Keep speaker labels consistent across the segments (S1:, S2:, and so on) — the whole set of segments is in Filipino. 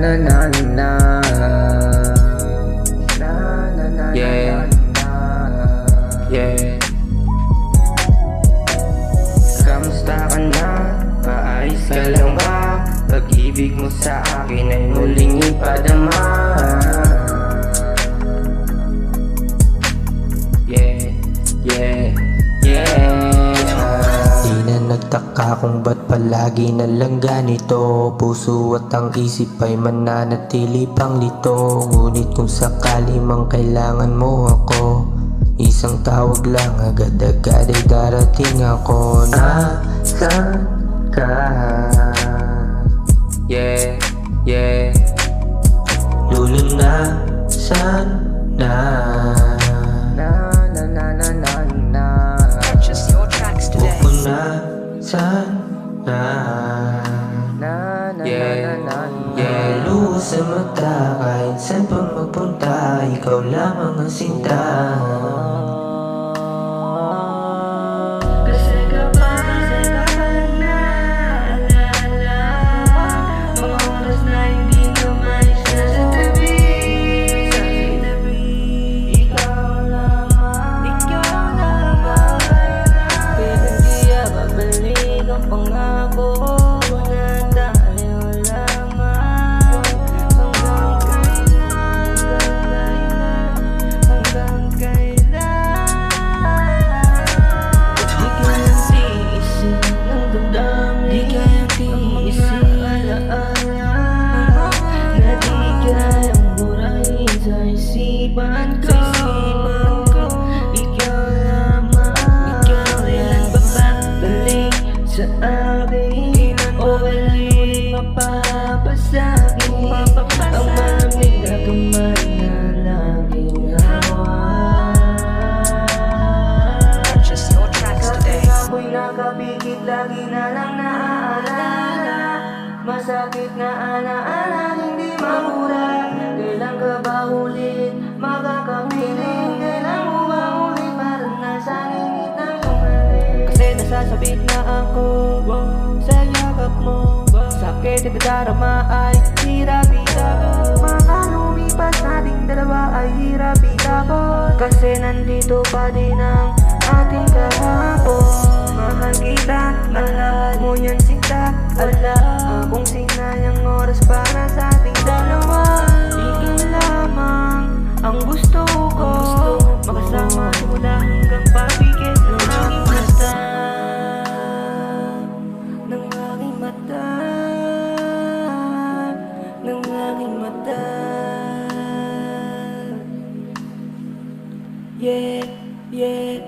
S1: na na na. Yeah, yeah. Kamusta ka na? Maayos ka lang ba? Pag-ibig mo sa akin ay muling ipadama. Yeah, yeah, yeah.
S2: Di na nagtaka kung ba't palagi na lang ganito. Puso at ang isip ay mananatili pang lito. Ngunit kung sakali mang kailangan mo ako, isang tawag lang agad-agad ay darating ako. Nasaan ka?
S1: Yeah, yeah.
S2: Lulunasan na.
S3: Purchase your tracks today.
S2: Pupunasan na.
S1: Yeah, yeah.
S2: Luho sa mata kahit saan pa magpunta, ikaw lamang ang sinta.
S4: Kasi kapag naalala mga oras na hindi na mais na sa tabi, ikaw lamang kaya di babalik ang pangako na tayo lamang. Hanggang kailan di kayang tiisin ng damdamin, di kayang tiisin alaala na di kayang burahin sa isipan ko. Ikaw lamang, ikaw yan babalik sa akin o ulit mapapasagin ang malamig na kamay na laging hawak.
S3: Purchase your tracks today.
S4: Ako'y nakapikit, lagi na lang naaalala. Masakit na alaala, hindi mabura. Kailan ka ba ulit makakapiling? Kailan mo ba ulit parang nasa lingit ng iyong kasi nasasabik na ako sa yakap mo. Sakit at nadarama ay hirapita ko. Mga lumipas nating dalawa ay hirapita ko. Kasi nandito pa din ang ating kahapon. Mahal kita, mahal mo yan sinta. Ala, akong sinayang oras para sa ating dalawa. Ikaw lamang ang gusto ko, makasama simula hanggang pabigit ng aking mata. Ng aking mata, ng aking mata. Yeah, yeah,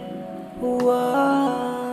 S4: wow.